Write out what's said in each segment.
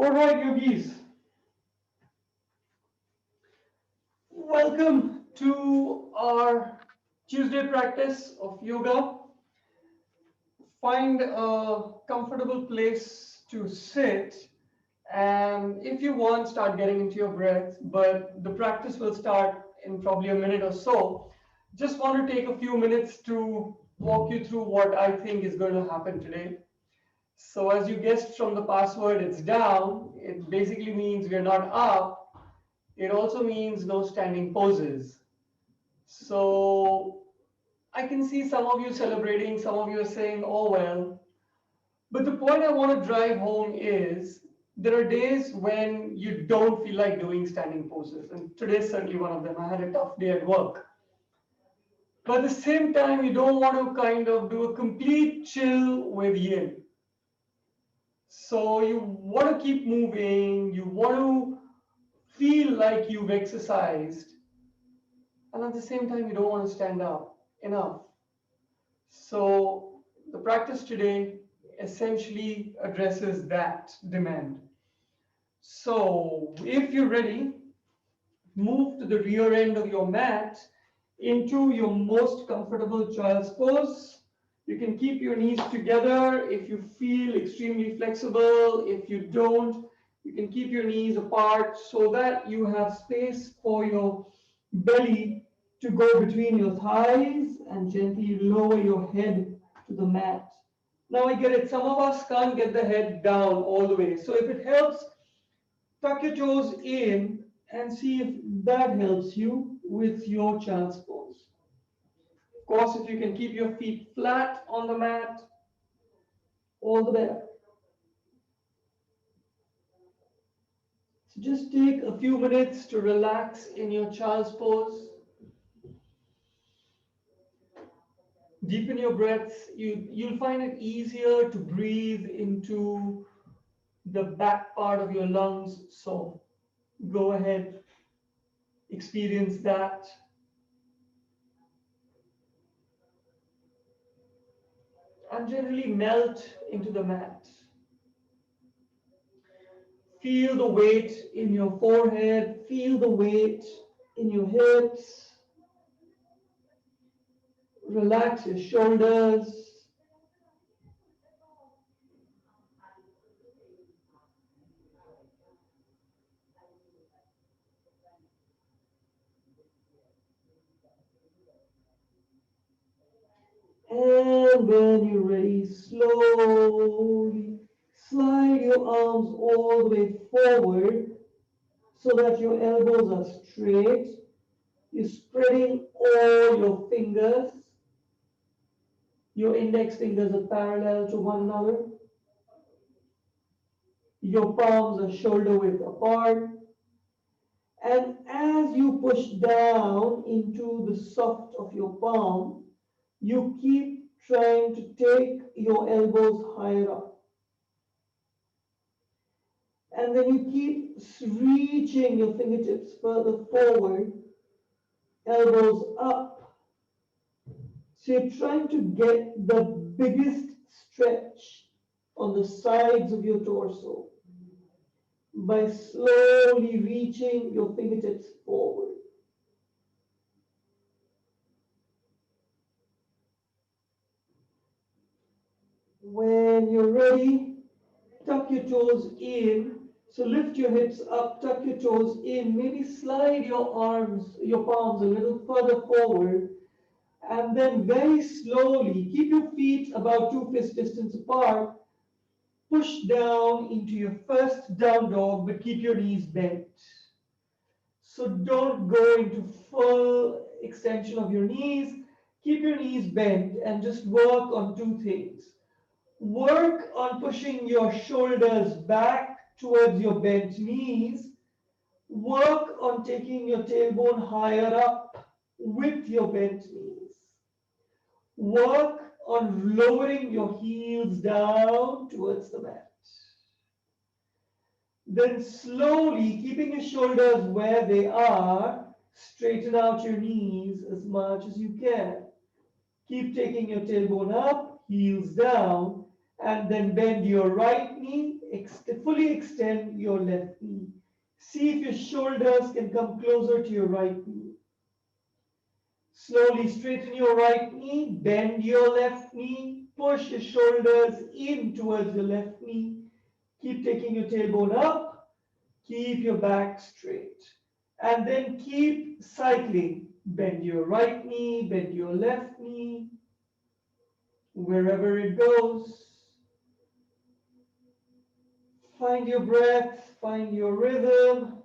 All right, yogis, welcome to our Tuesday practice of yoga. Find a comfortable place to sit, and if you want, start getting into your breath. But the practice will start in probably a minute or so. Just want to take a few minutes to walk you through what I think is going to happen today. So, as you guessed from the password, it's down. It basically means we're not up. It also means no standing poses. So I can see some of you celebrating, some of you are saying, oh well. But the point I want to drive home is there are days when you don't feel like doing standing poses. And today's certainly one of them. I had a tough day at work. But at the same time, you don't want to kind of do a complete chill with yin. So you want to keep moving, you want to feel like you've exercised, and at the same time, you don't want to stand up enough. So the practice today essentially addresses that demand. So if you're ready, move to the rear end of your mat into your most comfortable child's pose. You can keep your knees together if you feel extremely flexible. If you don't, you can keep your knees apart so that you have space for your belly to go between your thighs and gently lower your head to the mat. Now I get it, some of us can't get the head down all the way. So if it helps, tuck your toes in and see if that helps you with your child's pose. Of course, if you can keep your feet flat on the mat, all the better. So just take a few minutes to relax in your child's pose. Deepen your breaths. You'll find it easier to breathe into the back part of your lungs. So go ahead, experience that. And generally melt into the mat. Feel the weight in your forehead, feel the weight in your hips. Relax your shoulders. And when you're ready, slowly slide your arms all the way forward so that your elbows are straight. You're spreading all your fingers. Your index fingers are parallel to one another. Your palms are shoulder width apart. And as you push down into the soft of your palm, you keep trying to take your elbows higher up. And then you keep reaching your fingertips further forward, elbows up. So you're trying to get the biggest stretch on the sides of your torso by slowly reaching your fingertips forward. When you're ready, tuck your toes in. So lift your hips up, tuck your toes in, maybe slide your arms, your palms a little further forward, and then very slowly keep your feet about 2 fist distance apart. Push down into your first down dog, but keep your knees bent. So don't go into full extension of your knees. Keep your knees bent and just work on 2 things. Work on pushing your shoulders back towards your bent knees. Work on taking your tailbone higher up with your bent knees. Work on lowering your heels down towards the mat. Then slowly, keeping your shoulders where they are, straighten out your knees as much as you can. Keep taking your tailbone up, heels down, And then bend your right knee, fully extend your left knee. See if your shoulders can come closer to your right knee. Slowly straighten your right knee, bend your left knee, push your shoulders in towards your left knee. Keep taking your tailbone up, keep your back straight. And then keep cycling. Bend your right knee, bend your left knee, wherever it goes. Find your breath, find your rhythm.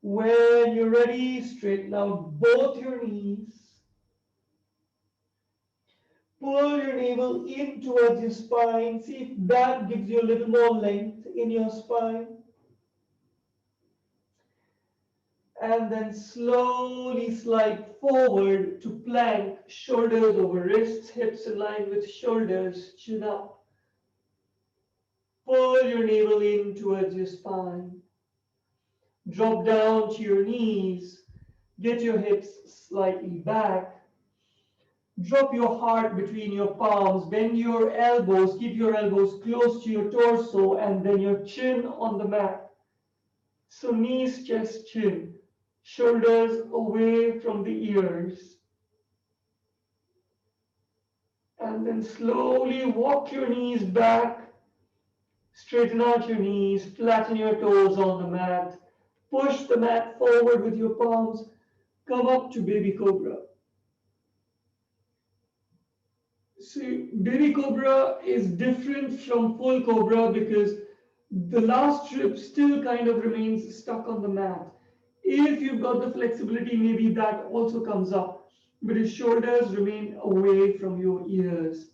When you're ready, straighten out both your knees. Pull your navel in towards your spine. See if that gives you a little more length in your spine. And then slowly slide forward to plank, shoulders over wrists, hips in line with shoulders, chin up. Pull your navel in towards your spine. Drop down to your knees. Get your hips slightly back. Drop your heart between your palms. Bend your elbows. Keep your elbows close to your torso and then your chin on the mat. So knees, chest, chin. Shoulders away from the ears. And then slowly walk your knees back. Straighten out your knees. Flatten your toes on the mat. Push the mat forward with your palms. Come up to baby cobra. See, baby cobra is different from full cobra because the last strip still kind of remains stuck on the mat. If you've got the flexibility, maybe that also comes up, but your shoulders remain away from your ears.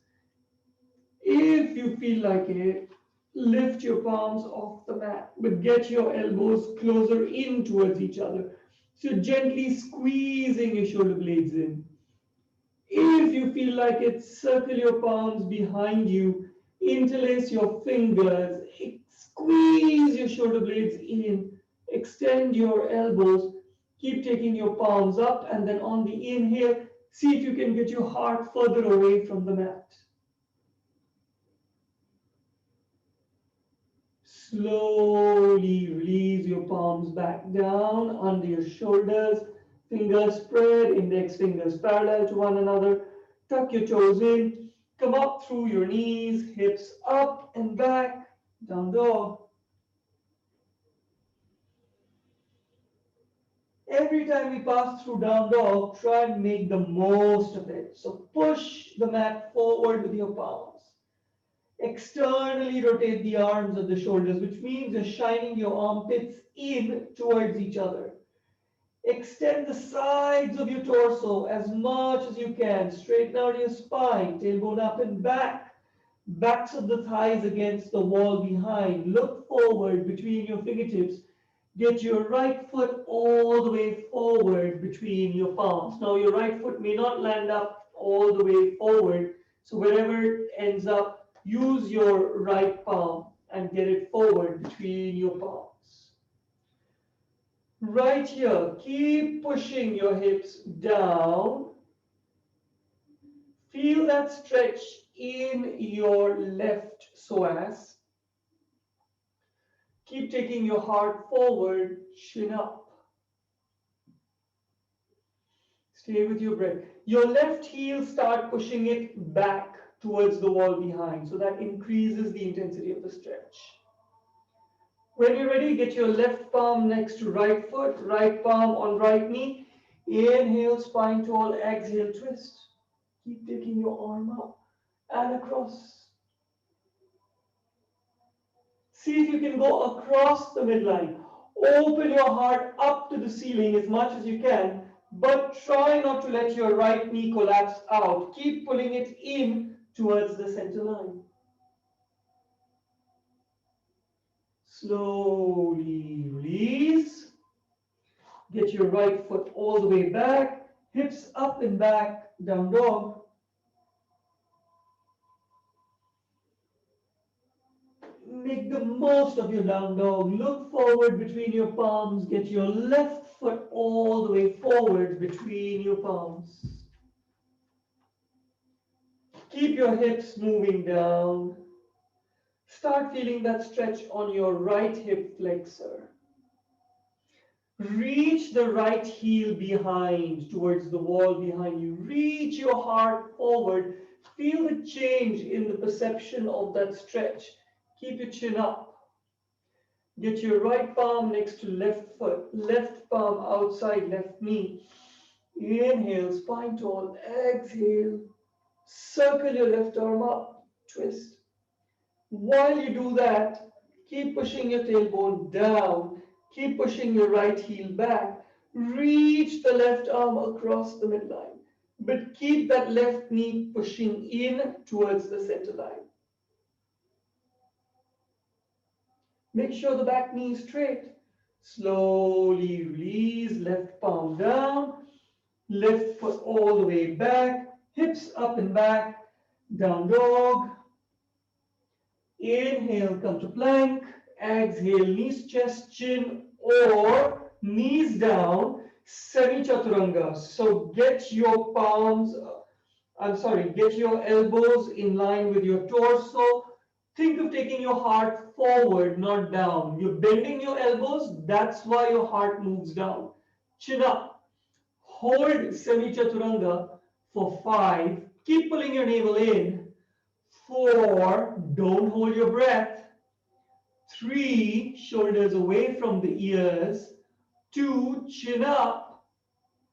If you feel like it, lift your palms off the mat, but get your elbows closer in towards each other. So gently squeezing your shoulder blades in. If you feel like it, circle your palms behind you, interlace your fingers, squeeze your shoulder blades in, extend your elbows, keep taking your palms up, and then on the inhale, see if you can get your heart further away from the mat. Slowly release your palms back down under your shoulders. Fingers spread, index fingers parallel to one another. Tuck your toes in. Come up through your knees, hips up and back. Down dog. Every time we pass through down dog, try and make the most of it. So push the mat forward with your palms. Externally rotate the arms and the shoulders, which means you're shining your armpits in towards each other. Extend the sides of your torso as much as you can. Straighten out your spine, tailbone up and back. Backs of the thighs against the wall behind. Look forward between your fingertips. Get your right foot all the way forward between your palms. Now your right foot may not land up all the way forward. So wherever it ends up, use your right palm and get it forward between your palms. Right here, keep pushing your hips down. Feel that stretch in your left psoas. Keep taking your heart forward, chin up. Stay with your breath. Your left heel, start pushing it back towards the wall behind. So that increases the intensity of the stretch. When you're ready, get your left palm next to right foot, right palm on right knee. Inhale, spine tall, exhale, twist. Keep taking your arm up and across. See if you can go across the midline. Open your heart up to the ceiling as much as you can, but try not to let your right knee collapse out. Keep pulling it in towards the center line. Slowly release. Get your right foot all the way back, hips up and back, down dog. Make the most of your down dog. Look forward between your palms. Get your left foot all the way forward between your palms. Keep your hips moving down. Start feeling that stretch on your right hip flexor. Reach the right heel behind, towards the wall behind you. Reach your heart forward. Feel the change in the perception of that stretch. Keep your chin up. Get your right palm next to left foot, left palm outside left knee. Inhale, spine tall. Exhale. Circle your left arm up. Twist. While you do that, keep pushing your tailbone down. Keep pushing your right heel back. Reach the left arm across the midline. But keep that left knee pushing in towards the center line. Make sure the back knee is straight. Slowly release, left palm down, left foot all the way back, hips up and back, down dog. Inhale, come to plank. Exhale, knees, chest, chin, or knees down, semi-chaturanga. So get your palms, get your elbows in line with your torso. Think of taking your heart forward, not down. You're bending your elbows, that's why your heart moves down. Chin up. Hold semi-chaturanga for 5. Keep pulling your navel in. 4, don't hold your breath. 3, shoulders away from the ears. 2, chin up.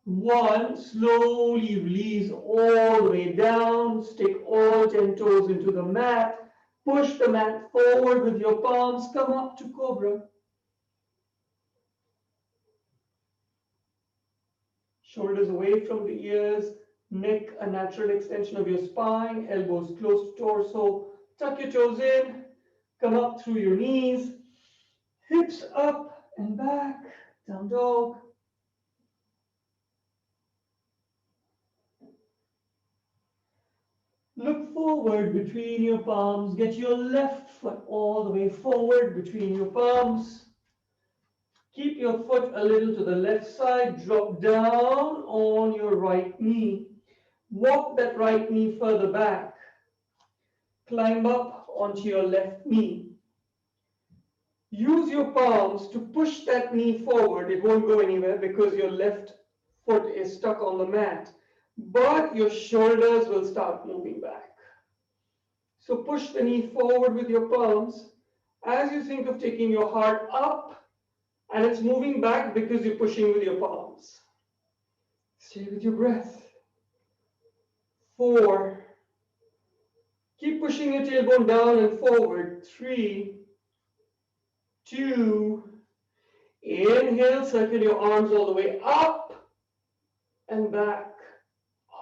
1, slowly release all the way down. Stick all 10 toes into the mat. Push the mat forward with your palms. Come up to Cobra. Shoulders away from the ears. Neck a natural extension of your spine. Elbows close to torso. Tuck your toes in. Come up through your knees. Hips up and back. Down dog. Look forward between your palms. Get your left foot all the way forward between your palms. Keep your foot a little to the left side. Drop down on your right knee. Walk that right knee further back. Climb up onto your left knee. Use your palms to push that knee forward. It won't go anywhere because your left foot is stuck on the mat. But your shoulders will start moving back. So push the knee forward with your palms as you think of taking your heart up, and it's moving back because you're pushing with your palms. Stay with your breath. 4. Keep pushing your tailbone down and forward. 3, 2. Inhale, circle your arms all the way up and back.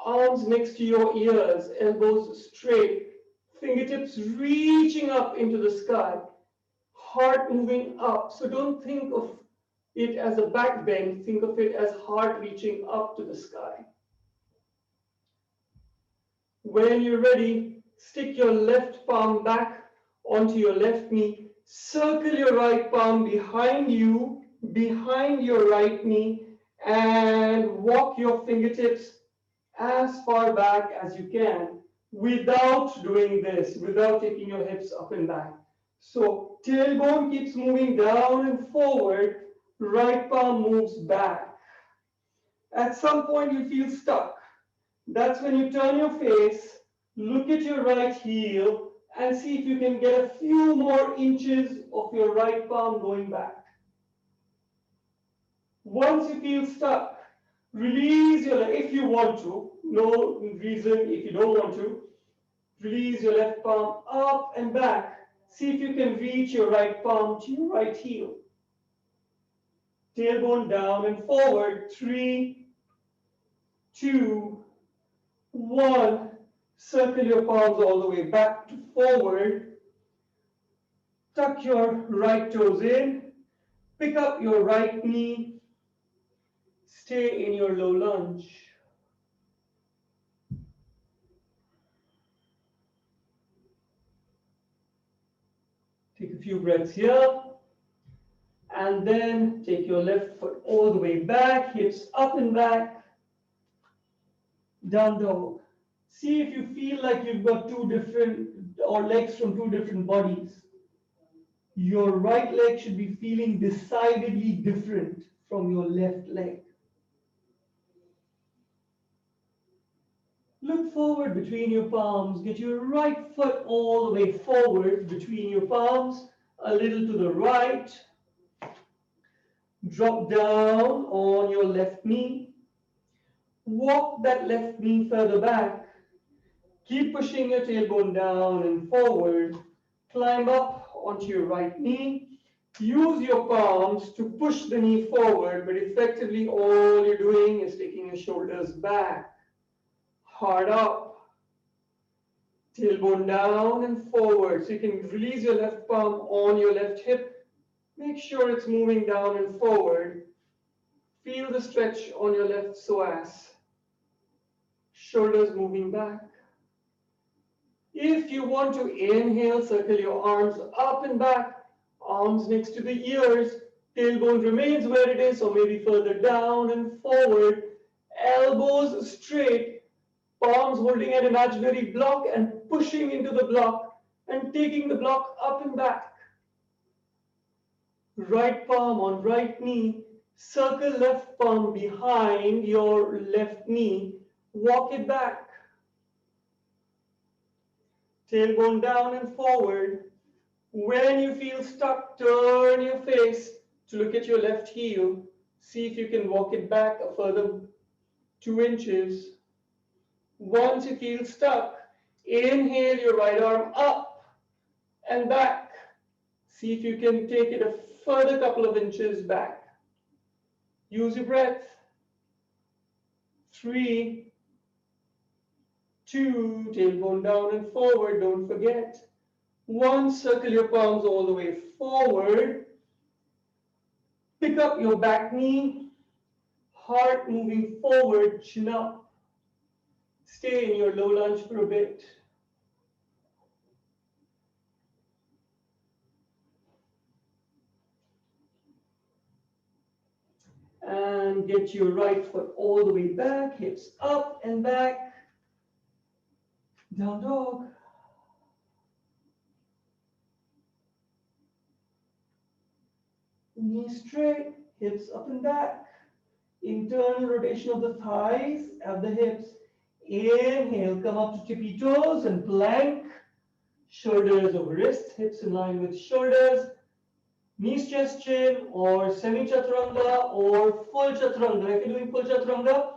Arms next to your ears, elbows straight, fingertips reaching up into the sky, heart moving up. So don't think of it as a back bend, think of it as heart reaching up to the sky. When you're ready, stick your left palm back onto your left knee, circle your right palm behind you, behind your right knee, and walk your fingertips as far back as you can without doing this, without taking your hips up and back. So tailbone keeps moving down and forward, right palm moves back. At some point you feel stuck. That's when you turn your face, look at your right heel, and see if you can get a few more inches of your right palm going back. Once you feel stuck, release your leg if you want to. No reason if you don't want to. Release your left palm up and back. See if you can reach your right palm to your right heel. Tailbone down and forward. 3, 2, 1. Circle your palms all the way back to forward. Tuck your right toes in. Pick up your right knee. Stay in your low lunge. Take a few breaths here. And then take your left foot all the way back, hips up and back. Down dog. See if you feel like you've got two different or legs from two different bodies. Your right leg should be feeling decidedly different from your left leg. Look forward between your palms. Get your right foot all the way forward between your palms, a little to the right. Drop down on your left knee. Walk that left knee further back. Keep pushing your tailbone down and forward. Climb up onto your right knee. Use your palms to push the knee forward, but effectively all you're doing is taking your shoulders back. Hard up. Tailbone down and forward. So you can release your left palm on your left hip. Make sure it's moving down and forward. Feel the stretch on your left psoas. Shoulders moving back. If you want to inhale, circle your arms up and back, arms next to the ears, tailbone remains where it is, or maybe further down and forward, elbows straight, palms holding an imaginary block and pushing into the block and taking the block up and back. Right palm on right knee, circle left palm behind your left knee, walk it back. Tailbone down and forward. When you feel stuck, turn your face to look at your left heel. See if you can walk it back a further 2 inches. Once you feel stuck, inhale your right arm up and back. See if you can take it a further couple of inches back. Use your breath. 3, 2, tailbone down and forward, don't forget. 1, circle your palms all the way forward. Pick up your back knee, heart moving forward, chin up. Stay in your low lunge for a bit. And get your right foot all the way back, hips up and back. Down dog. Knees straight, hips up and back. Internal rotation of the thighs at the hips. Inhale, come up to tippy toes and plank. Shoulders over wrists, hips in line with shoulders. Knees, chest, chin, or semi-chaturanga or full chaturanga. If you're doing full chaturanga,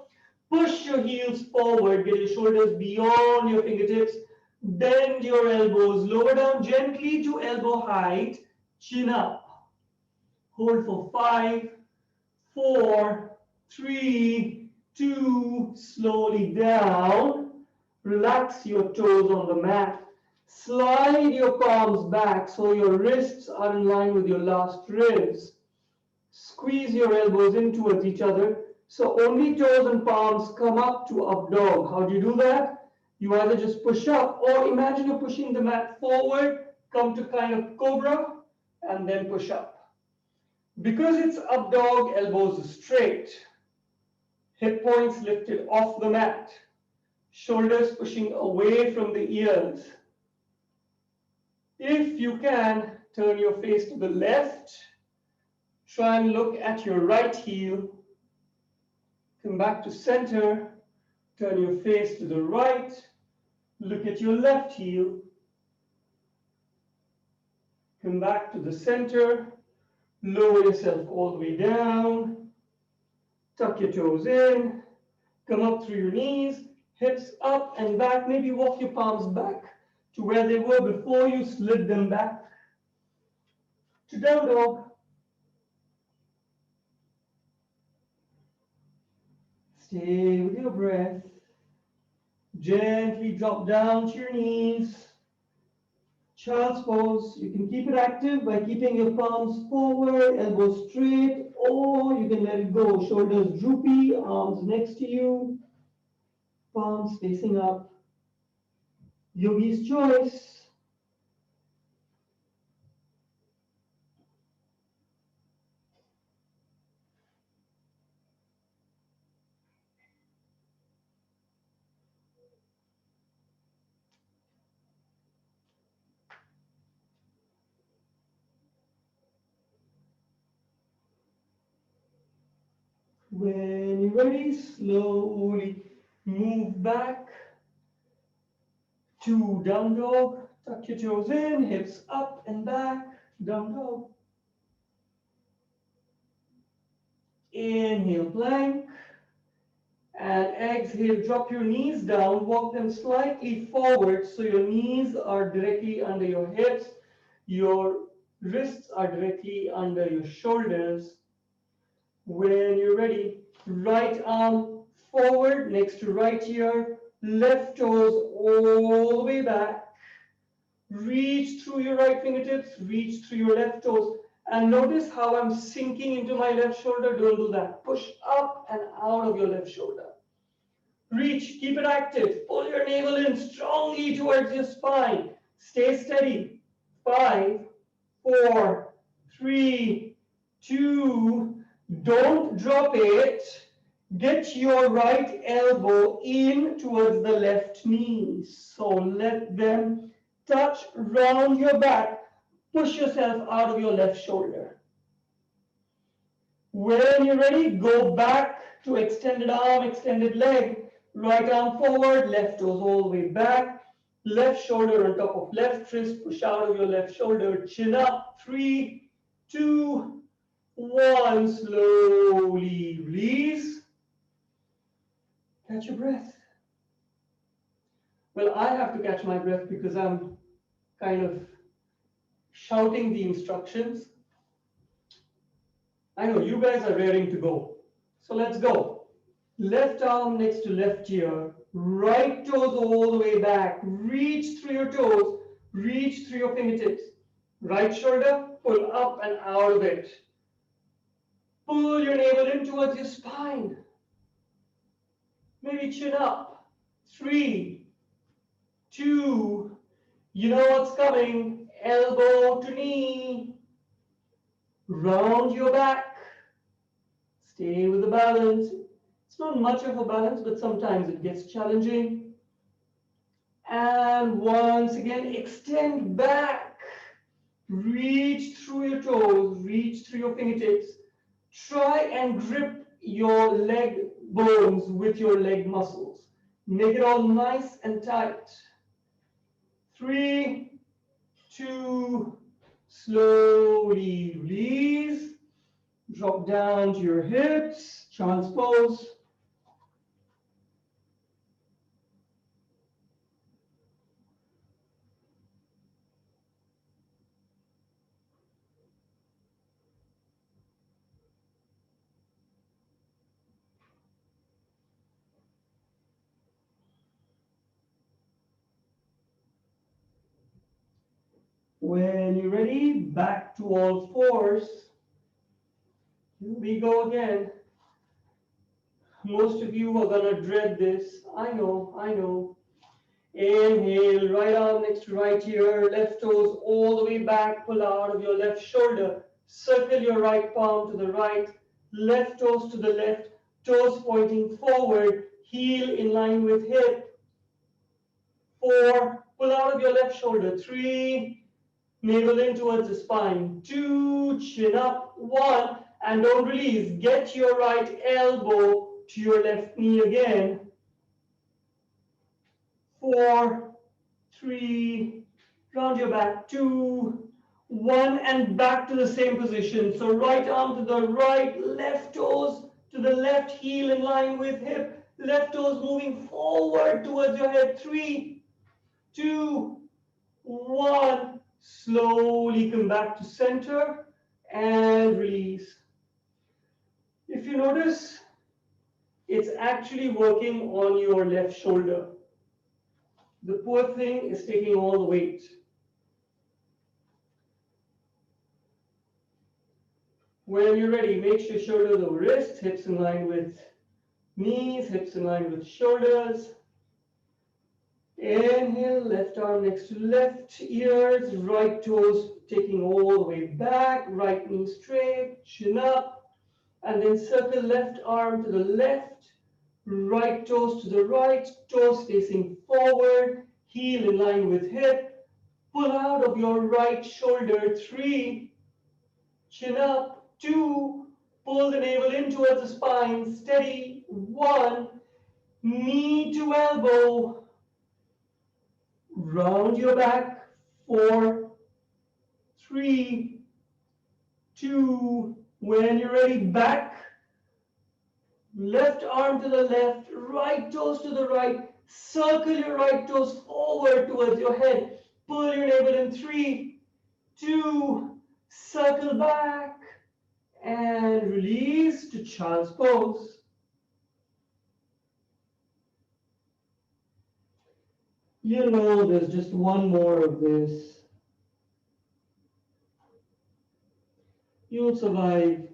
push your heels forward, get your shoulders beyond your fingertips. Bend your elbows, lower down gently to elbow height, chin up. Hold for 5, 4, 3, 2, slowly down. Relax your toes on the mat. Slide your palms back so your wrists are in line with your last ribs. Squeeze your elbows in towards each other so only toes and palms come up to up dog. How do you do that? You either just push up or imagine you're pushing the mat forward, come to kind of cobra, and then push up. Because it's up dog, elbows straight, hip points lifted off the mat, shoulders pushing away from the ears. If you can, turn your face to the left, try and look at your right heel, come back to center, turn your face to the right, look at your left heel, come back to the center, lower yourself all the way down, tuck your toes in, come up through your knees, hips up and back, maybe walk your palms back to where they were before you slid them back to down dog. Stay with your breath. Gently drop down to your knees. Child's pose. You can keep it active by keeping your palms forward, elbows straight, or you can let it go. Shoulders droopy, arms next to you, palms facing up. Yogi's choice. When you're ready, slowly move back to down dog. Tuck your toes in, hips up and back, down dog. Inhale, plank. And exhale, drop your knees down, walk them slightly forward so your knees are directly under your hips, your wrists are directly under your shoulders. When you're ready, right arm forward next to right ear, left toes all the way back. Reach through your right fingertips, reach through your left toes, and notice how I'm sinking into my left shoulder. Don't do that. Push up and out of your left shoulder. Reach, keep it active. Pull your navel in strongly towards your spine. Stay steady. 5, 4, 3, 2. Don't drop it. Get your right elbow in towards the left knee. So let them touch round your back. Push yourself out of your left shoulder. When you're ready, go back to extended arm, extended leg. Right arm forward, left toes all the way back. Left shoulder on top of left wrist. Push out of your left shoulder. Chin up. 3, 2, 1. Slowly release. Catch your breath. Well, I have to catch my breath because I'm kind of shouting the instructions. I know you guys are raring to go. So let's go. Left arm next to left ear. Right toes all the way back. Reach through your toes. Reach through your fingertips. Right shoulder, pull up and out of it. Pull your navel in towards your spine. Maybe chin up. 3, 2. You know what's coming. Elbow to knee. Round your back. Stay with the balance. It's not much of a balance, but sometimes it gets challenging. And once again, extend back. Reach through your toes, reach through your fingertips. Try and grip your leg bones with your leg muscles. Make it all nice and tight. 3, 2, slowly release. Drop down to your hips, child's pose. When you're ready, back to all fours. Here we go again. Most of you are gonna dread this. I know. Inhale, right arm next to right ear, left toes all the way back, pull out of your left shoulder. Circle your right palm to the right, left toes to the left, toes pointing forward, heel in line with hip. 4, pull out of your left shoulder. 3, navel in towards the spine. 2, chin up. 1, and don't release. Get your right elbow to your left knee again. 4, 3, round your back. 2, 1, and back to the same position. So right arm to the right, left toes to the left, heel in line with hip. Left toes moving forward towards your head. 3, 2, 1. Slowly come back to center and release. If you notice, it's actually working on your left shoulder. The poor thing is taking all the weight. When you're ready, make sure shoulders over wrists, hips in line with knees, hips in line with shoulders. Inhale, left arm next to left ears, right toes taking all the way back, right knee straight, chin up, and then circle left arm to the left, right toes to the right, toes facing forward, heel in line with hip. Pull out of your right shoulder. 3, chin up. 2, Pull the navel in towards the spine. Steady. 1. Knee to elbow. Round your back. 4, 3, 2. When you're ready, back. Left arm to the left. Right toes to the right. Circle your right toes forward towards your head. Pull your navel in. 3, 2. Circle back. And release to child's pose. You know, there's just one more of this. You'll survive.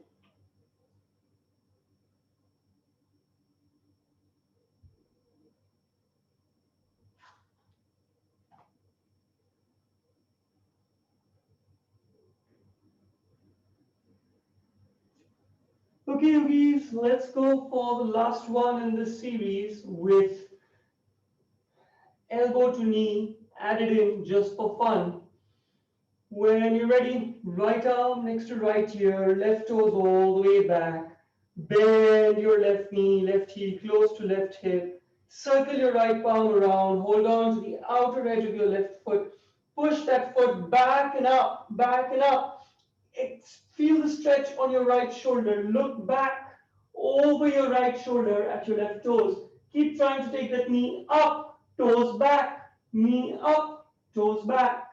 Okay, Yogis, let's go for the last one in this series with elbow to knee added in just for fun. When you're ready, right arm next to right ear, left toes all the way back. Bend your left knee, left heel close to left hip. Circle your right palm around. Hold on to the outer edge of your left foot. Push that foot back and up, back and up. Feel the stretch on your right shoulder. Look back over your right shoulder at your left toes. Keep trying to take that knee up, toes back, knee up, toes back.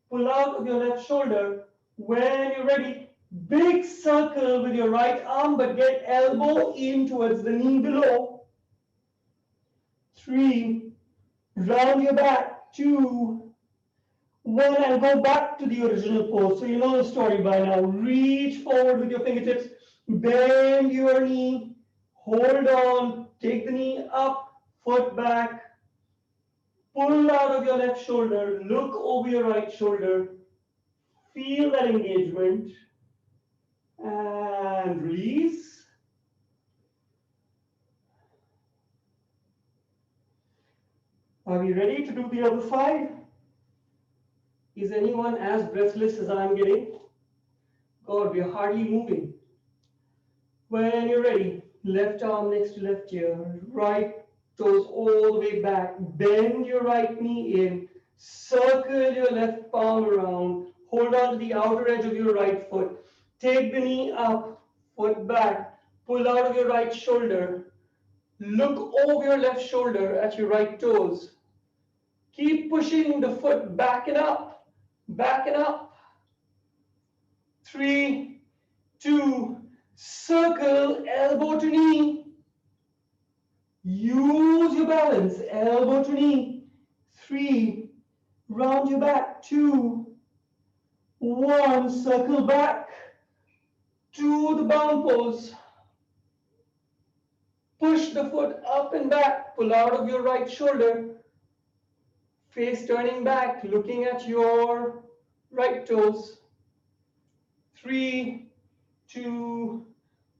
Pull out of your left shoulder. When you're ready, big circle with your right arm, but get elbow in towards the knee below. 3, round your back. 2, 1, and go back to the original pose. So you know the story by now. Reach forward with your fingertips, bend your knee, hold on, take the knee up, foot back, pull out of your left shoulder, look over your right shoulder, feel that engagement, and release. Are we ready to do the other side? Is anyone as breathless as I'm getting? God, we are hardly moving. When you're ready, left arm next to left ear, right toes all the way back, bend your right knee in, circle your left palm around, hold on to the outer edge of your right foot, take the knee up, foot back, pull out of your right shoulder, look over your left shoulder at your right toes. Keep pushing the foot back and up, back and up. 3, 2, circle, elbow to knee. Use your balance, elbow to knee. 3, round your back. 2, 1, circle back to the bound pose. Push the foot up and back, pull out of your right shoulder. Face turning back, looking at your right toes. 3, 2,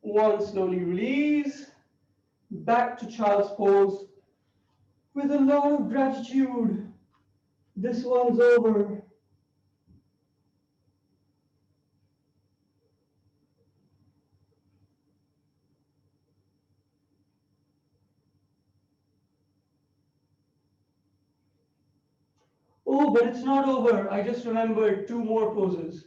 1, slowly release. Back to child's pose with a lot of gratitude. This one's over. Oh, but it's not over. I just remembered 2 more poses.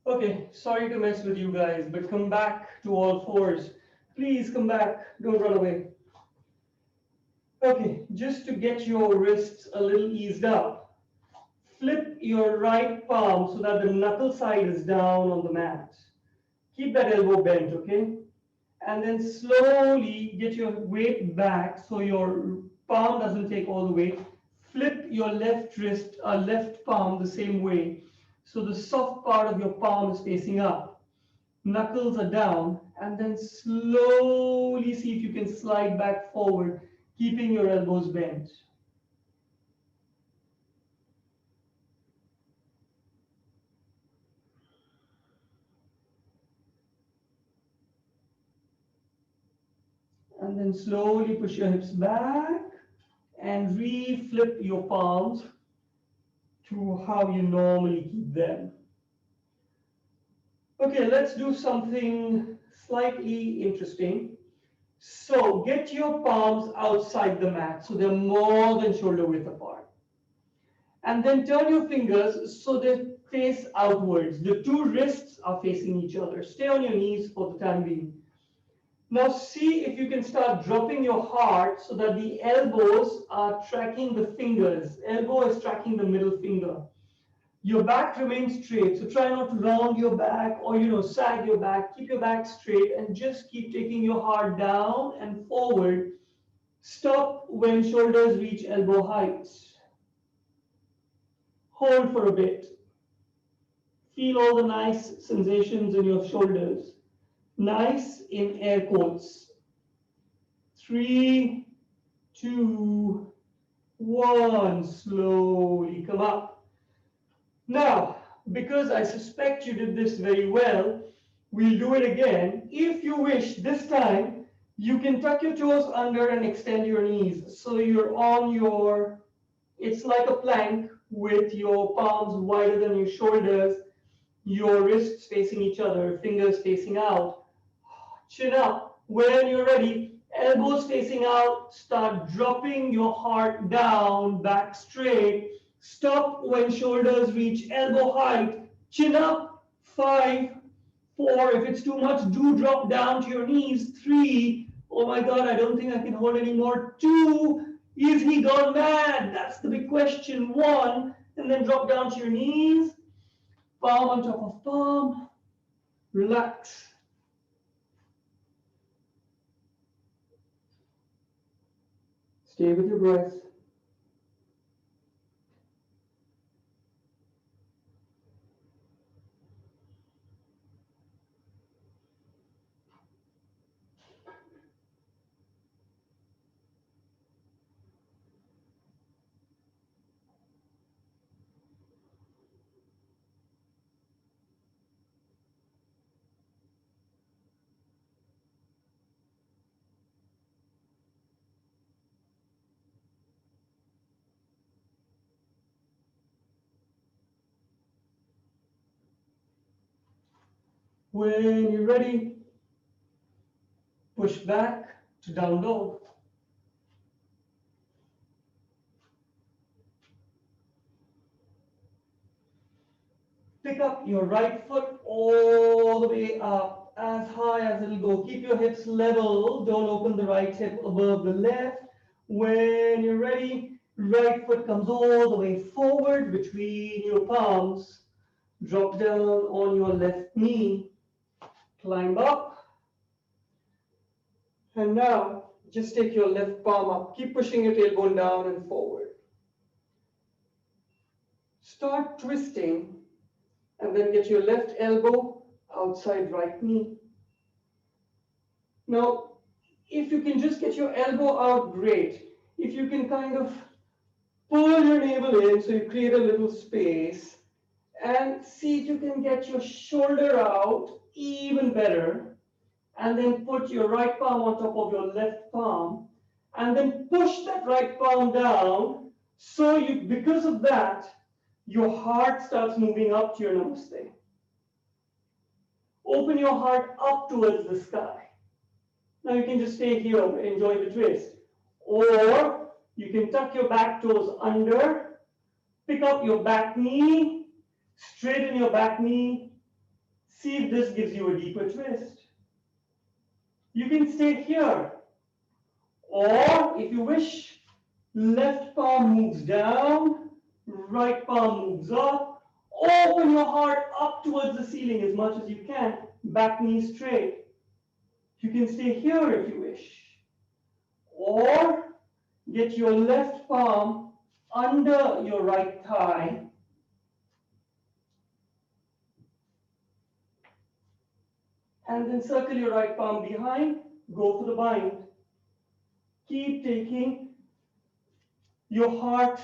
Okay, sorry to mess with you guys, but come back to all fours. Please come back. Don't run away. Okay, just to get your wrists a little eased up, flip your right palm so that the knuckle side is down on the mat. Keep that elbow bent, okay? And then slowly get your weight back so your palm doesn't take all the weight. Flip your left wrist, left palm the same way. So the soft part of your palm is facing up. Knuckles are down, and then slowly see if you can slide back forward, keeping your elbows bent. And then slowly push your hips back and re-flip your palms to how you normally keep them. Okay, let's do something slightly interesting. So get your palms outside the mat so they're more than shoulder width apart. And then turn your fingers so they face outwards. The two wrists are facing each other. Stay on your knees for the time being. Now see if you can start dropping your heart so that the elbows are tracking the fingers. Elbow is tracking the middle finger. Your back remains straight, so try not to round your back or sag your back. Keep your back straight and just keep taking your heart down and forward. Stop when shoulders reach elbow height. Hold for a bit. Feel all the nice sensations in your shoulders. Nice in air quotes. 3, 2, 1. Slowly come up. Now, because I suspect you did this very well, we'll do it again. If you wish, this time, you can tuck your toes under and extend your knees. So you're on it's like a plank with your palms wider than your shoulders, your wrists facing each other, fingers facing out, chin up. When you're ready, elbows facing out, start dropping your heart down, back straight. Stop when shoulders reach elbow height, chin up. 5, 4, if it's too much, do drop down to your knees. 3, oh my God, I don't think I can hold anymore. 2, is he gone mad? That's the big question. 1, and then drop down to your knees, palm on top of palm, relax. Stay with your breath. When you're ready, push back to down dog. Pick up your right foot all the way up, as high as it'll go. Keep your hips level. Don't open the right hip above the left. When you're ready, right foot comes all the way forward between your palms. Drop down on your left knee. Climb up. And now, just take your left palm up. Keep pushing your tailbone down and forward. Start twisting, and then get your left elbow outside right knee. Now, if you can just get your elbow out, great. If you can kind of pull your navel in so you create a little space, and see if you can get your shoulder out, even better. And then put your right palm on top of your left palm, and then push that right palm down. So because of that, your heart starts moving up to your namaste. Open your heart up towards the sky. Now you can just stay here, enjoy the twist. Or you can tuck your back toes under, pick up your back knee, straighten your back knee. See if this gives you a deeper twist. You can stay here. Or if you wish, left palm moves down, right palm moves up. Open your heart up towards the ceiling as much as you can. Back knee straight. You can stay here if you wish. Or get your left palm under your right thigh. And then circle your right palm behind. Go for the bind. Keep taking your heart,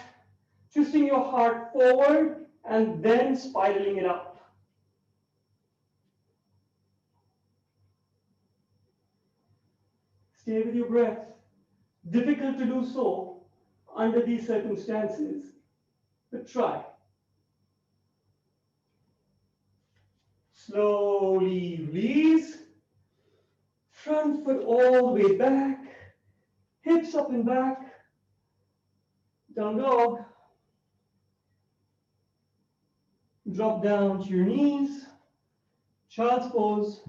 twisting your heart forward and then spiraling it up. Stay with your breath. Difficult to do so under these circumstances, but try. Slowly release. Front foot all the way back. Hips up and back. Down dog. Drop down to your knees. Child's pose.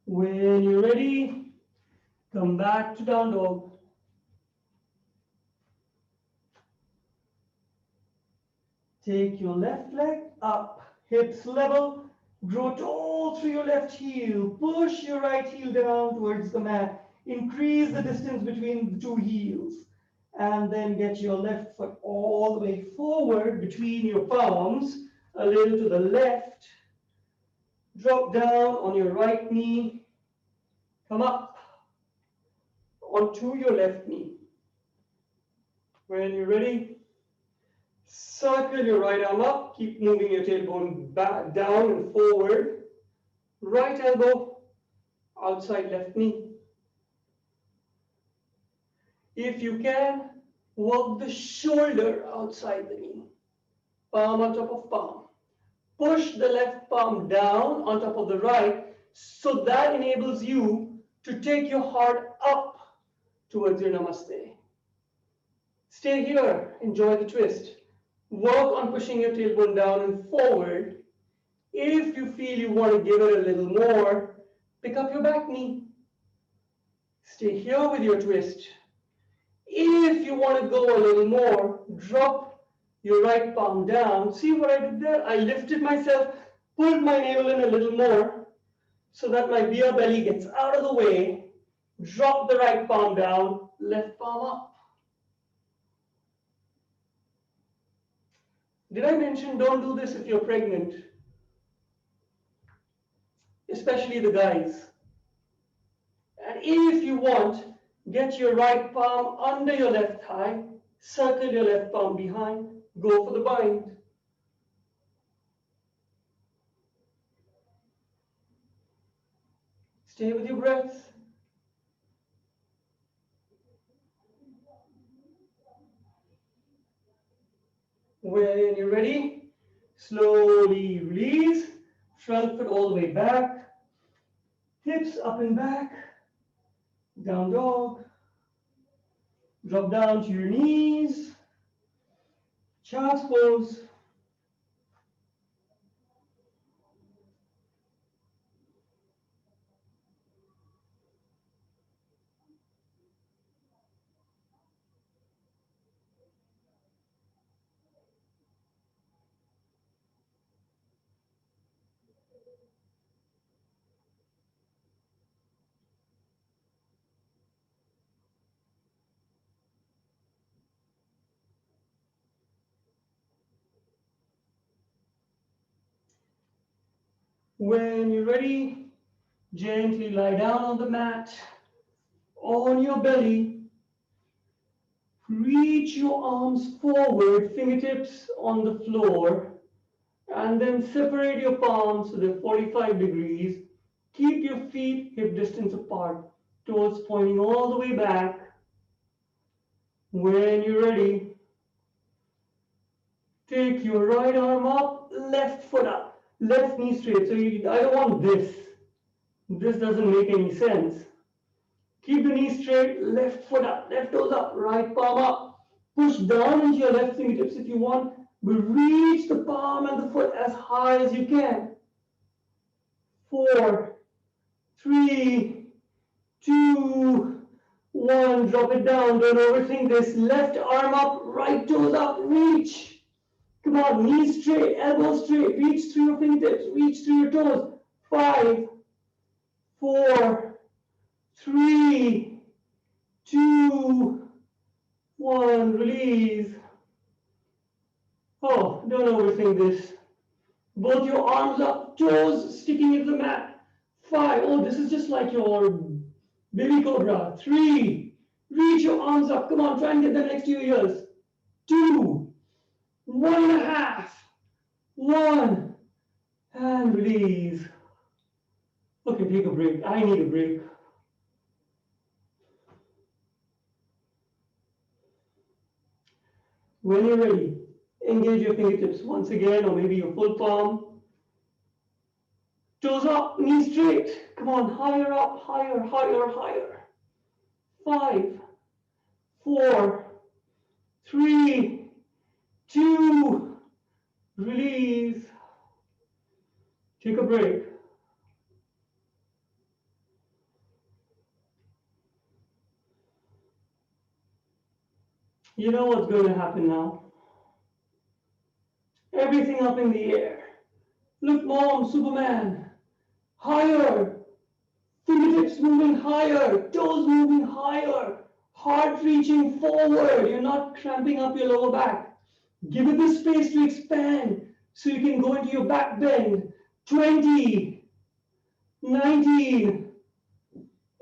When you're ready, come back to down dog. Take your left leg up, hips level, grow tall through your left heel, push your right heel down towards the mat, increase the distance between the two heels, and then get your left foot all the way forward between your palms, a little to the left, drop down on your right knee, come up onto your left knee. When you're ready, circle your right arm up, keep moving your tailbone back, down and forward. Right elbow outside left knee. If you can, work the shoulder outside the knee. Palm on top of palm. Push the left palm down on top of the right, so that enables you to take your heart up towards your namaste. Stay here, enjoy the twist. Work on pushing your tailbone down and forward. If you feel you want to give it a little more, pick up your back knee. Stay here with your twist. If you want to go a little more, drop your right palm down. See what I did there? I lifted myself, pulled my navel in a little more so that my beer belly gets out of the way. Drop the right palm down, left palm up. Did I mention don't do this if you're pregnant? Especially the guys. And if you want, get your right palm under your left thigh, circle your left palm behind, go for the bind. Stay with your breath. When you're ready, slowly release, front foot all the way back, hips up and back, down dog, drop down to your knees, child's pose. When you're ready, gently lie down on the mat, on your belly. Reach your arms forward, fingertips on the floor, and then separate your palms so they're 45 degrees. Keep your feet hip distance apart, toes pointing all the way back. When you're ready, take your right arm up, left foot up, left knee straight. So I don't want this. This doesn't make any sense. Keep the knee straight, left foot up, left toes up, right palm up. Push down into your left fingertips if you want, but reach the palm and the foot as high as you can. 4, 3, 2, 1. Drop it down. Don't overthink this. Left arm up, right toes up. Reach. Come on, knees straight, elbows straight. Reach through your fingertips. Reach through your toes. 5, 4, 3, 2, 1. Release. Oh, don't overthink this. Both your arms up, toes sticking into the mat. 5. Oh, this is just like your baby cobra. 3. Reach your arms up. Come on, try and get them next to your ears. 2. 1.5. 1, and release. Okay, take a break. I need a break. When you're ready, engage your fingertips once again, or maybe your full palm. Toes up, knees straight. Come on, higher up, higher, higher, higher. 5, 4, 3, 2, release. Take a break. You know what's going to happen now. Everything up in the air. Look, Mom, Superman. Higher. Fingertips moving higher. Toes moving higher. Heart reaching forward. You're not cramping up your lower back. Give it the space to expand so you can go into your back bend. 20, 19,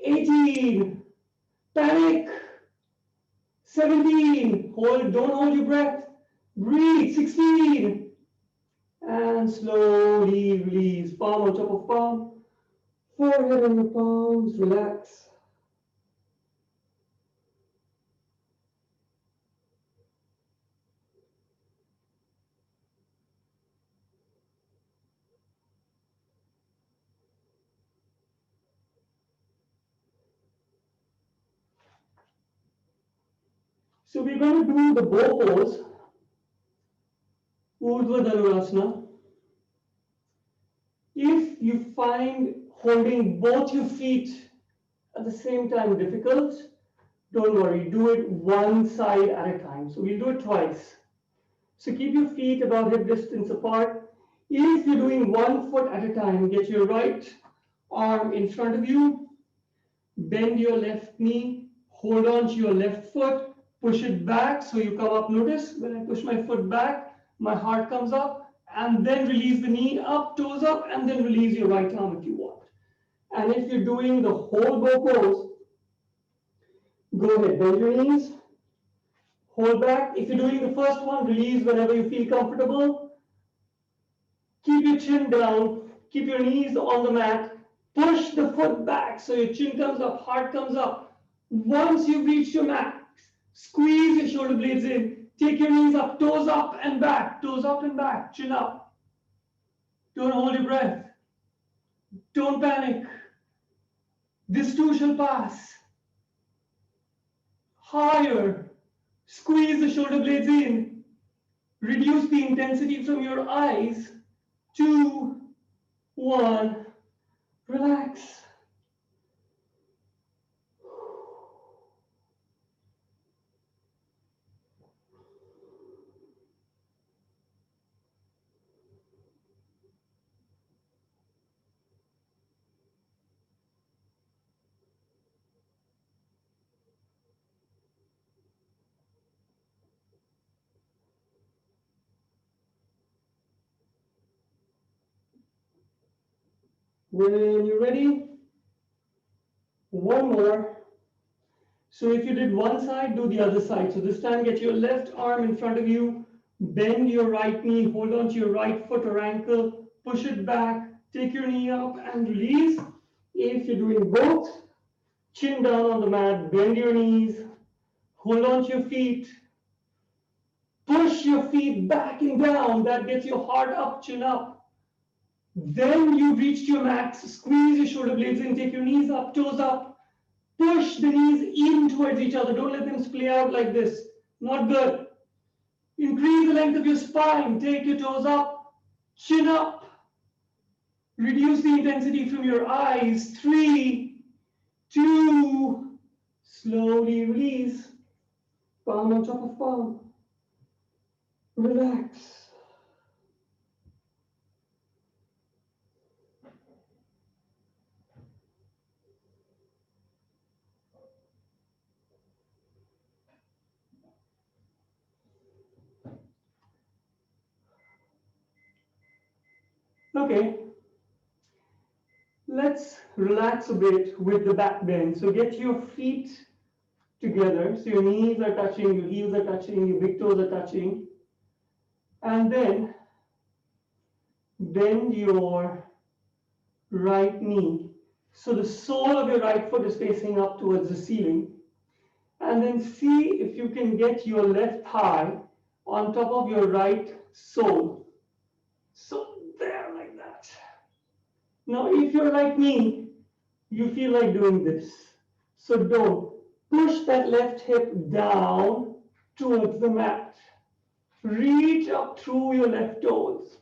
18, panic. 17, don't hold your breath. Breathe. 16, and slowly release. Palm on top of palm. Forehead on your palms, relax. So we're going to do the bow pose, Urdhva Dhanurasana. If you find holding both your feet at the same time difficult, don't worry, do it one side at a time. So we'll do it twice. So keep your feet about hip distance apart. If you're doing 1 foot at a time, get your right arm in front of you, bend your left knee, hold on to your left foot, push it back so you come up. Notice when I push my foot back, my heart comes up, and then release the knee up, toes up, and then release your right arm if you want. And if you're doing the whole bow pose, go ahead, bend your knees, hold back. If you're doing the first one, release whenever you feel comfortable. Keep your chin down, keep your knees on the mat, push the foot back so your chin comes up, heart comes up. Once you've reached your max, squeeze your shoulder blades in, take your knees up, toes up and back, chin up. Don't hold your breath. Don't panic. This too shall pass. Higher. Squeeze the shoulder blades in. Reduce the intensity from your eyes. 2, 1. Relax. When you're ready, one more. So if you did one side, do the other side. So this time, get your left arm in front of you, bend your right knee, hold on to your right foot or ankle, push it back, take your knee up and release. If you're doing both, chin down on the mat, bend your knees, hold on to your feet, push your feet back and down. That gets your heart up, chin up. Then you've reached your max. Squeeze your shoulder blades in, take your knees up, toes up. Push the knees in towards each other. Don't let them splay out like this. Not good. Increase the length of your spine. Take your toes up, chin up. Reduce the intensity from your eyes. 3, 2, slowly release. Palm on top of palm. Relax. Okay, let's relax a bit with the back bend. So get your feet together. So your knees are touching, your heels are touching, your big toes are touching. And then bend your right knee. So the sole of your right foot is facing up towards the ceiling. And then see if you can get your left thigh on top of your right sole. So there, like that. Now, if you're like me, you feel like doing this. So don't push that left hip down towards the mat. Reach up through your left toes.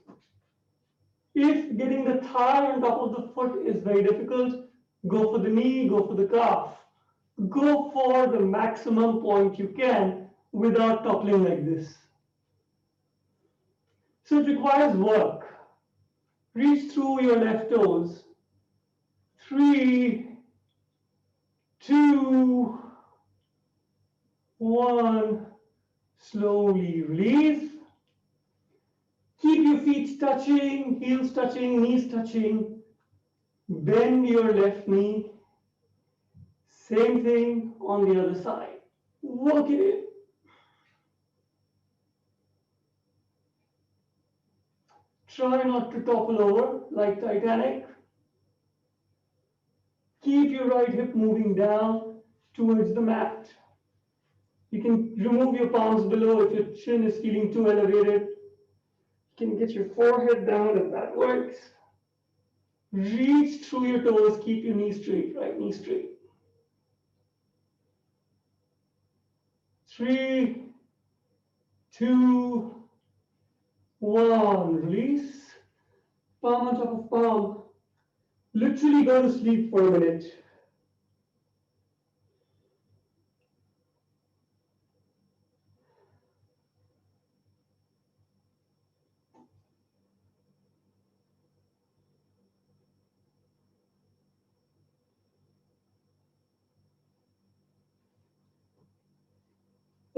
If getting the thigh on top of the foot is very difficult, go for the knee, go for the calf. Go for the maximum point you can without toppling like this. So it requires work. Reach through your left toes. 3, 2, 1. Slowly release. Keep your feet touching, heels touching, knees touching. Bend your left knee. Same thing on the other side. Work it in. Try not to topple over like Titanic. Keep your right hip moving down towards the mat. You can remove your palms below if your chin is feeling too elevated. You can get your forehead down if that works. Reach through your toes, keep your knee straight, right knee straight. 3, 2, 1. Release. Palm on top of palm. Literally go to sleep for a minute.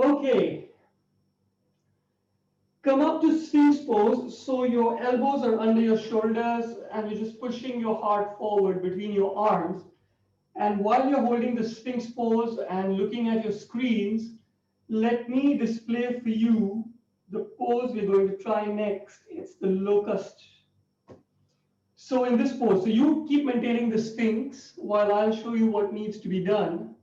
Okay. Come up to Sphinx pose, so your elbows are under your shoulders and you're just pushing your heart forward between your arms. And while you're holding the Sphinx pose and looking at your screens, let me display for you the pose we're going to try next. It's the Locust. So in this pose, so you keep maintaining the Sphinx while I'll show you what needs to be done.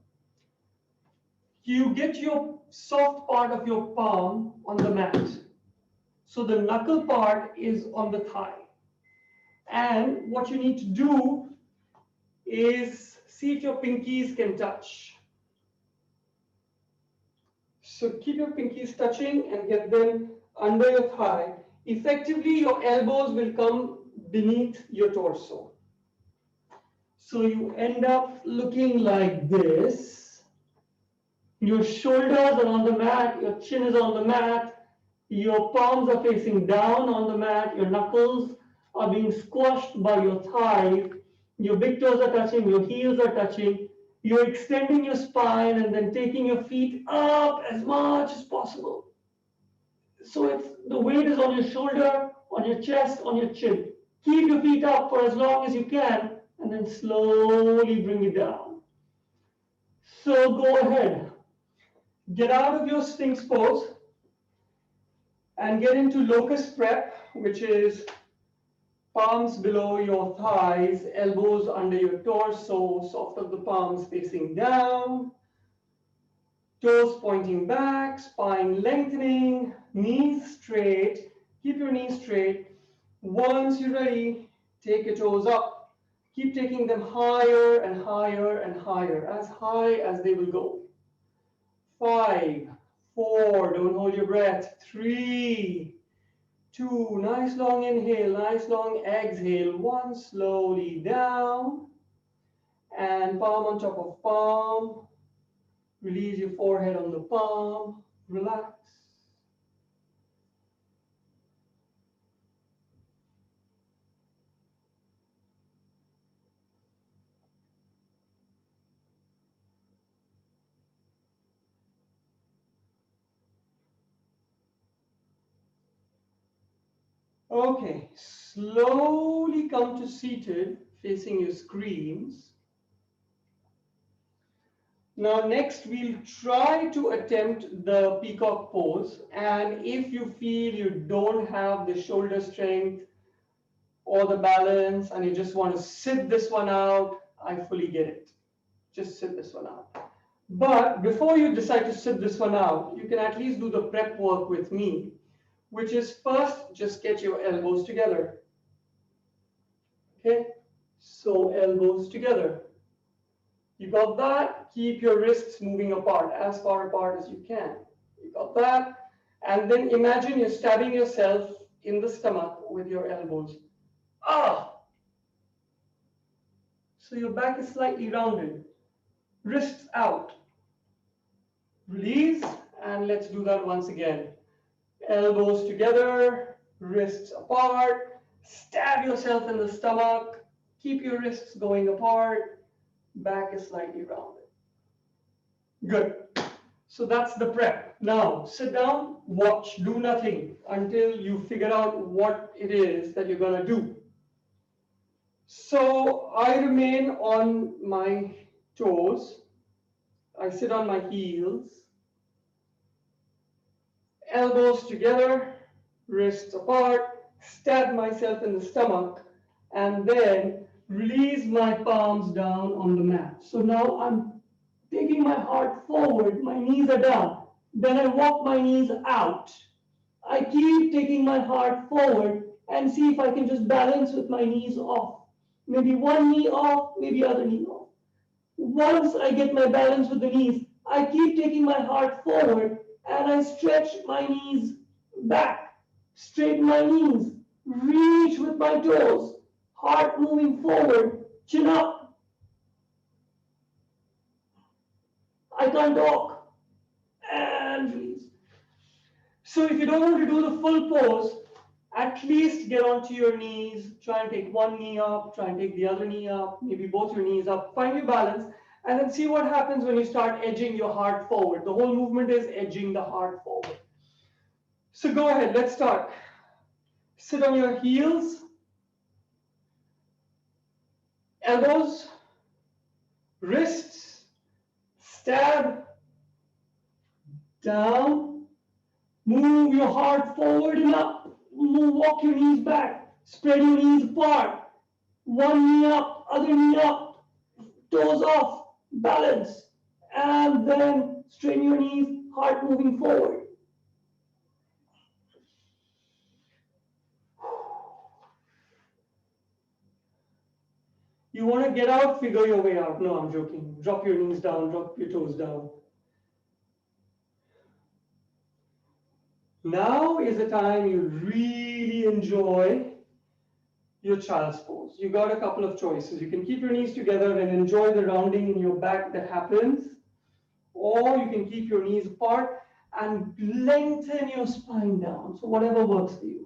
You get your soft part of your palm on the mat. So the knuckle part is on the thigh. And what you need to do is see if your pinkies can touch. So keep your pinkies touching and get them under your thigh. Effectively, your elbows will come beneath your torso. So you end up looking like this. Your shoulders are on the mat, your chin is on the mat, your palms are facing down on the mat, your knuckles are being squashed by your thighs, your big toes are touching, your heels are touching, you're extending your spine and then taking your feet up as much as possible. So it's the weight is on your shoulder, on your chest, on your chin. Keep your feet up for as long as you can and then slowly bring it down. So go ahead. Get out of your Sphinx pose and get into Locust Prep, which is palms below your thighs, elbows under your torso, soft of the palms facing down, toes pointing back, spine lengthening, knees straight. Keep your knees straight. Once you're ready, take your toes up. Keep taking them higher and higher and higher, as high as they will go. 5, 4, don't hold your breath. 3, 2, nice long inhale, nice long exhale. 1, slowly down. And palm on top of palm. Release your forehead on the palm. Relax. Okay, slowly come to seated, facing your screens. Now next we'll try to attempt the peacock pose, and if you feel you don't have the shoulder strength or the balance and you just want to sit this one out, I fully get it. Just sit this one out. But before you decide to sit this one out, you can at least do the prep work with me, which is first just get your elbows together. Okay, so elbows together. You got that? Keep your wrists moving apart, as far apart as you can. You got that? And then imagine you're stabbing yourself in the stomach with your elbows. Ah! So your back is slightly rounded. Wrists out. Release, and let's do that once again. Elbows together, wrists apart. Stab yourself in the stomach. Keep your wrists going apart. Back is slightly rounded. Good. So that's the prep. Now sit down, watch, do nothing until you figure out what it is that you're going to do. So I remain on my toes. I sit on my heels. Elbows together, wrists apart, stab myself in the stomach, and then release my palms down on the mat. So now I'm taking my heart forward, my knees are down. Then I walk my knees out. I keep taking my heart forward and see if I can just balance with my knees off. Maybe one knee off, maybe other knee off. Once I get my balance with the knees, I keep taking my heart forward and I stretch my knees back, straighten my knees, reach with my toes, heart moving forward, chin up. I can't talk. And release. So if you don't want to do the full pose, at least get onto your knees, try and take one knee up, try and take the other knee up, maybe both your knees up, find your balance, and then see what happens when you start edging your heart forward. The whole movement is edging the heart forward. So go ahead, let's start. Sit on your heels, elbows, wrists, stab, down, move your heart forward and up, walk your knees back, spread your knees apart, one knee up, other knee up, toes off, balance, and then straighten your knees, heart moving forward. You want to get out, figure your way out. No, I'm joking. Drop your knees down, drop your toes down. Now is the time you really enjoy your child's pose. You got a couple of choices. You can keep your knees together and enjoy the rounding in your back that happens, or you can keep your knees apart and lengthen your spine down. So whatever works for you.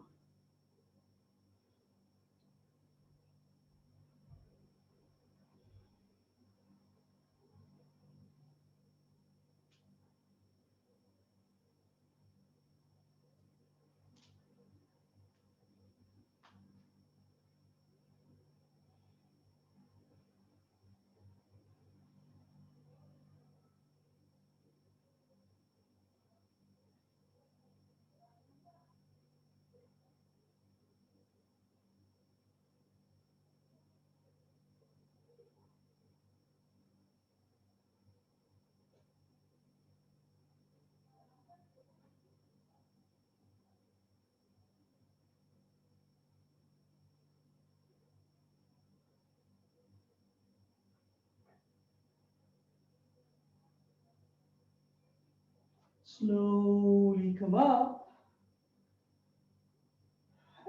Slowly come up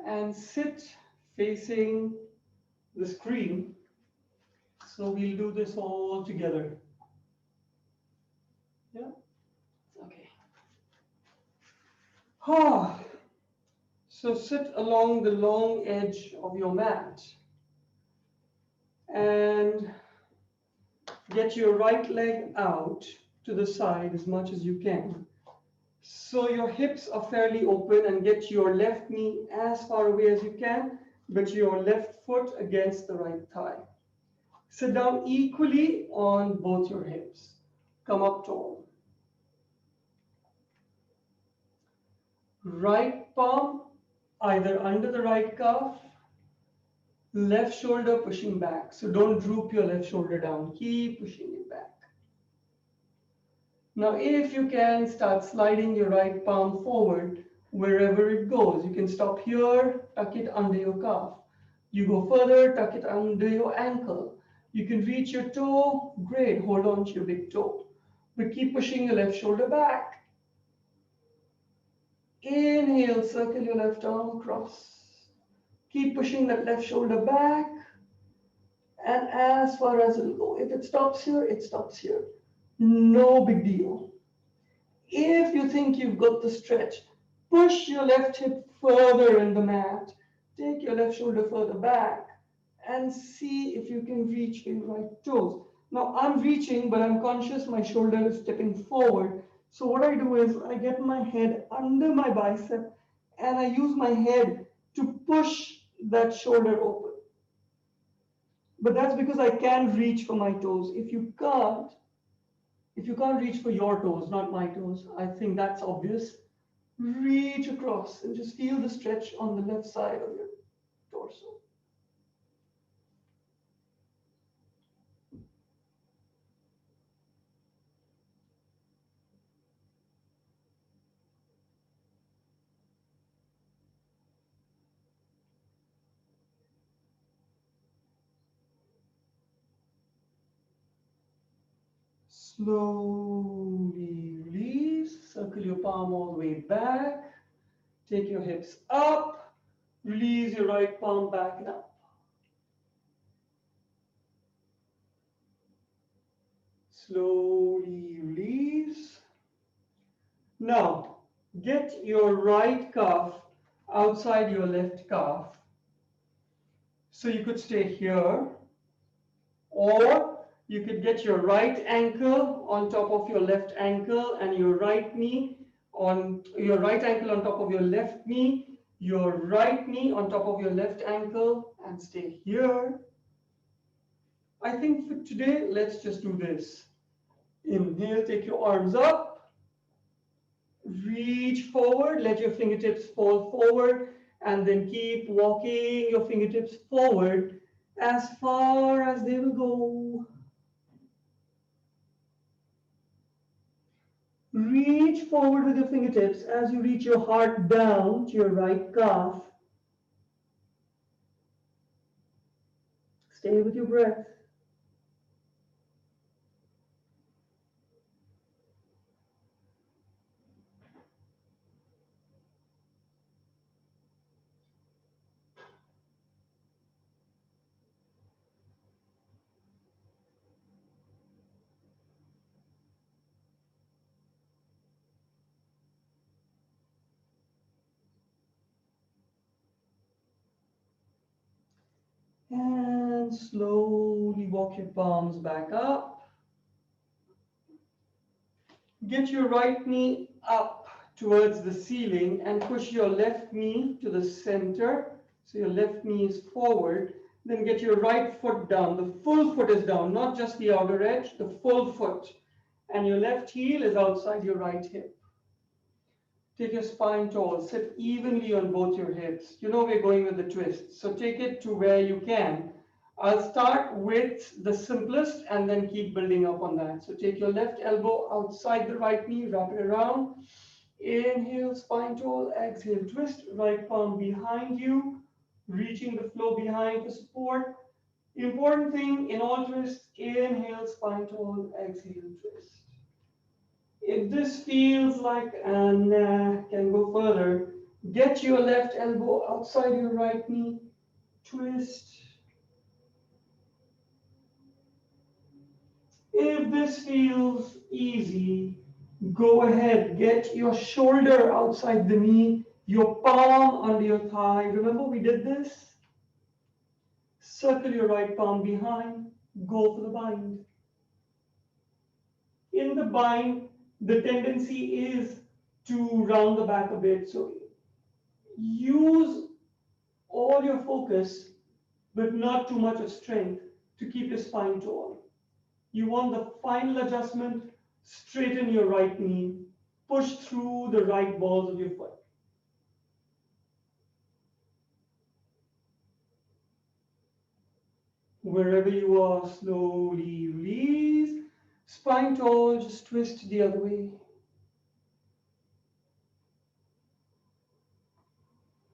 and sit facing the screen. So we'll do this all together. Yeah? Okay. So sit along the long edge of your mat and get your right leg out to the side as much as you can. So your hips are fairly open and get your left knee as far away as you can, but your left foot against the right thigh. Sit down equally on both your hips. Come up tall. Right palm either under the right calf Left shoulder pushing back. So don't droop your left shoulder down. Keep pushing it back. Now, if you can, start sliding your right palm forward wherever it goes. You can stop here, tuck it under your calf. You go further, tuck it under your ankle. You can reach your toe, great, hold on to your big toe. But keep pushing your left shoulder back. Inhale, circle your left arm across. Keep pushing that left shoulder back. And as far as it'll go. If it stops here, it stops here. No big deal. If you think you've got the stretch, push your left hip further in the mat. Take your left shoulder further back and see if you can reach your right toes. Now I'm reaching, but I'm conscious my shoulder is stepping forward. So what I do is I get my head under my bicep and I use my head to push that shoulder open. But that's because I can reach for my toes. If you can't reach for your toes, not my toes, I think that's obvious. Reach across and just feel the stretch on the left side of your torso. Slowly release, circle your palm all the way back, take your hips up, release your right palm back and up. Slowly release. Now, get your right calf outside your left calf. So you could stay here, or you could get your right ankle on top of your left ankle and your right knee on your right ankle on top of your left knee, your right knee on top of your left ankle, and stay here. I think for today, let's just do this. Inhale, take your arms up, reach forward, let your fingertips fall forward, and then keep walking your fingertips forward as far as they will go. Reach forward with your fingertips as you reach your heart down to your right calf. Stay with your breath. And slowly walk your palms back up. Get your right knee up towards the ceiling and push your left knee to the center. So your left knee is forward. Then get your right foot down. The full foot is down, not just the outer edge, the full foot. And your left heel is outside your right hip. Take your spine tall, sit evenly on both your hips. You know we're going with the twist, so take it to where you can. I'll start with the simplest and then keep building up on that. So take your left elbow outside the right knee, wrap it around. Inhale, spine tall, exhale, twist, right palm behind you, reaching the floor behind for support. Important thing in all twists, inhale, spine tall, exhale, twist. If this feels like can go further, get your left elbow outside your right knee, twist. If this feels easy, go ahead, get your shoulder outside the knee, your palm under your thigh. Remember we did this? Circle your right palm behind, go for the bind. In the bind, the tendency is to round the back a bit. So use all your focus, but not too much of strength to keep your spine tall. You want the final adjustment, straighten your right knee, push through the right balls of your foot. Wherever you are, slowly release. Spine tall, just twist the other way.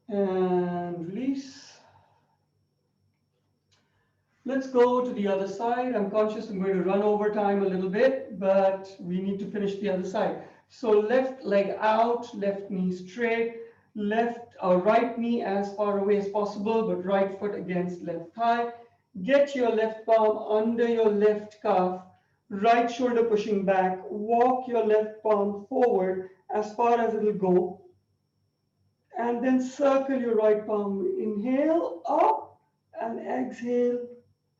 And release. Let's go to the other side. I'm conscious I'm going to run over time a little bit, but we need to finish the other side. So left leg out, left knee straight, left or right knee as far away as possible, but right foot against left thigh. Get your left palm under your left calf, right shoulder pushing back. Walk your left palm forward as far as it will go. And then circle your right palm. Inhale, up, and exhale,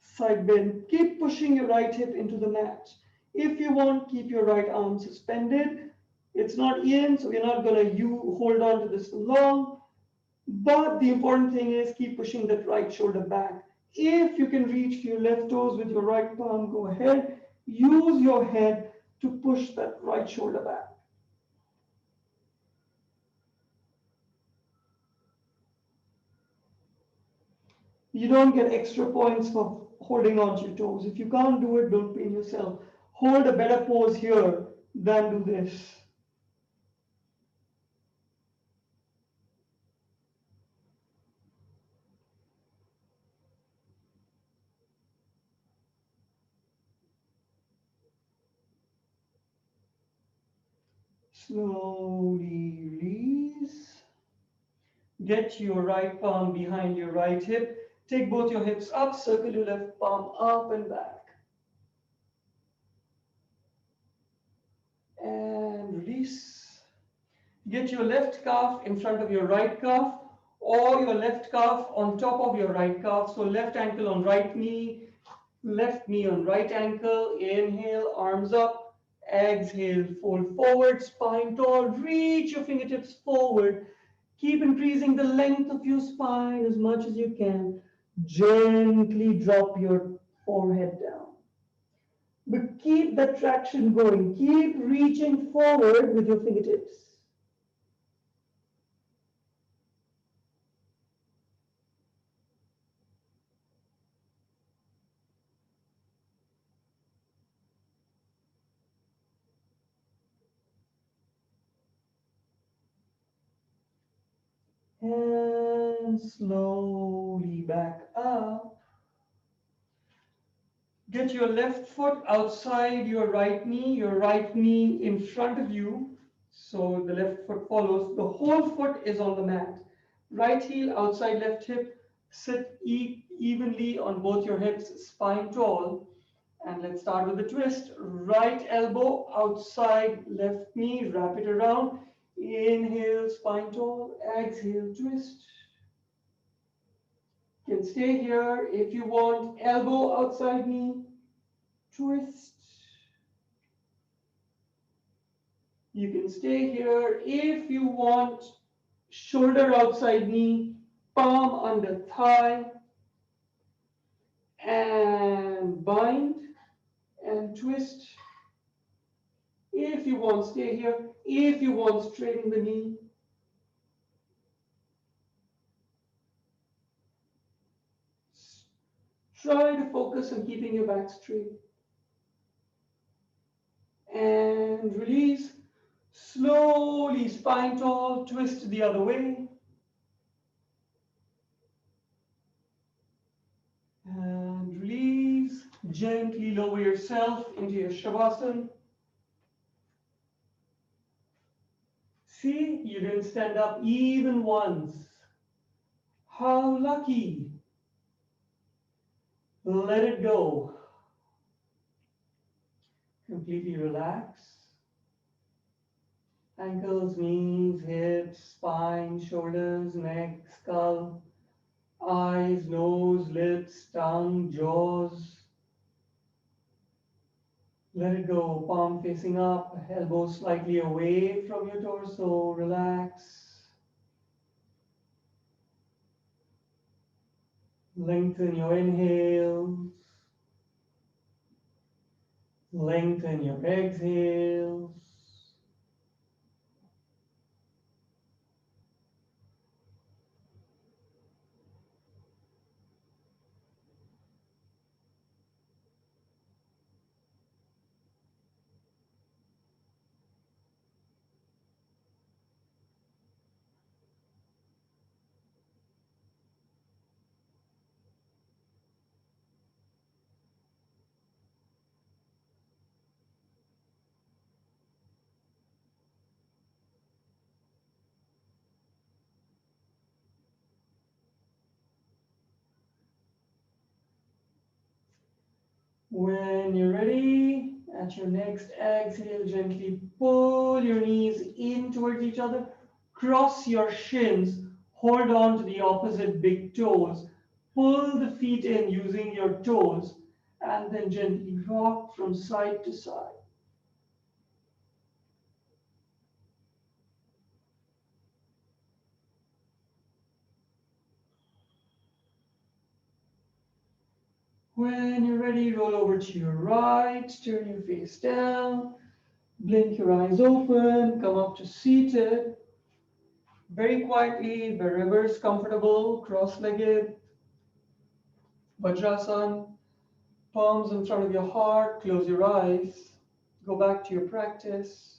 side bend. Keep pushing your right hip into the mat. If you want, keep your right arm suspended. It's not in, so we're not going to hold on to this for long. But the important thing is keep pushing that right shoulder back. If you can reach your left toes with your right palm, go ahead. Use your head to push that right shoulder back. You don't get extra points for holding on to your toes. If you can't do it, don't pain yourself. Hold a better pose here than do this. Slowly release. Get your right palm behind your right hip. Take both your hips up, circle your left palm up and back. And release. Get your left calf in front of your right calf or your left calf on top of your right calf. So left ankle on right knee, left knee on right ankle. Inhale, arms up. Exhale, fold forward, spine tall. Reach your fingertips forward. Keep increasing the length of your spine as much as you can. Gently drop your forehead down. But keep that traction going. Keep reaching forward with your fingertips. And slowly back up. Get your left foot outside your right knee in front of you. So the left foot follows. The whole foot is on the mat. Right heel outside left hip. Sit evenly on both your hips, spine tall. And let's start with the twist. Right elbow outside left knee. Wrap it around. Inhale, spine tall. Exhale, twist. You can stay here if you want. Elbow outside knee. Twist. You can stay here if you want. Shoulder outside knee, palm under thigh, and bind and twist. If you want, stay here. If you want, straighten the knee. Try to focus on keeping your back straight. And release. Slowly, spine tall, twist the other way. And release. Gently lower yourself into your Shavasana. See, you didn't stand up even once. How lucky. Let it go. Completely relax. Ankles, knees, hips, spine, shoulders, neck, skull, eyes, nose, lips, tongue, jaws. Let it go. Palm facing up, elbows slightly away from your torso. Relax. Lengthen your inhales. Lengthen your exhales. At your next exhale, gently pull your knees in towards each other. Cross your shins. Hold on to the opposite big toes. Pull the feet in using your toes. And then gently rock from side to side. When you're ready, roll over to your right. Turn your face down. Blink your eyes open. Come up to seated. Very quietly, wherever is comfortable, cross-legged, Vajrasan, palms in front of your heart, close your eyes, go back to your practice.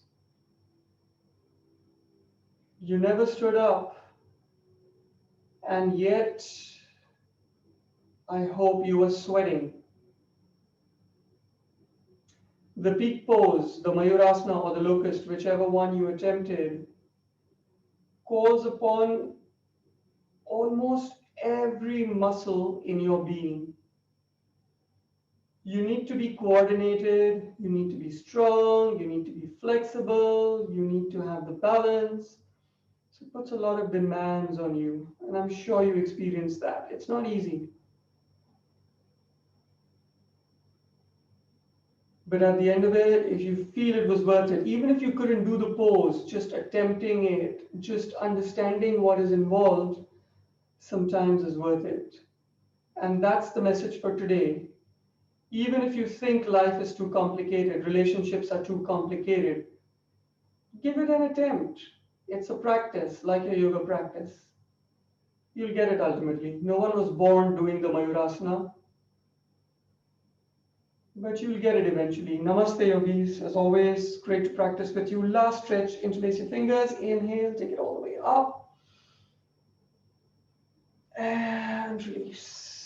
You never stood up, and yet I hope you were sweating. The peak pose, the Mayurasana or the locust, whichever one you attempted, calls upon almost every muscle in your being. You need to be coordinated, you need to be strong, you need to be flexible, you need to have the balance. So it puts a lot of demands on you, and I'm sure you experience that. It's not easy. But at the end of it, if you feel it was worth it, even if you couldn't do the pose, just attempting it, just understanding what is involved, sometimes is worth it. And that's the message for today. Even if you think life is too complicated, relationships are too complicated, give it an attempt. It's a practice, like a yoga practice. You'll get it ultimately. No one was born doing the Mayurasana, but you'll get it eventually. Namaste, yogis. As always, great to practice with you. Last stretch, interlace your fingers. Inhale, take it all the way up. And release.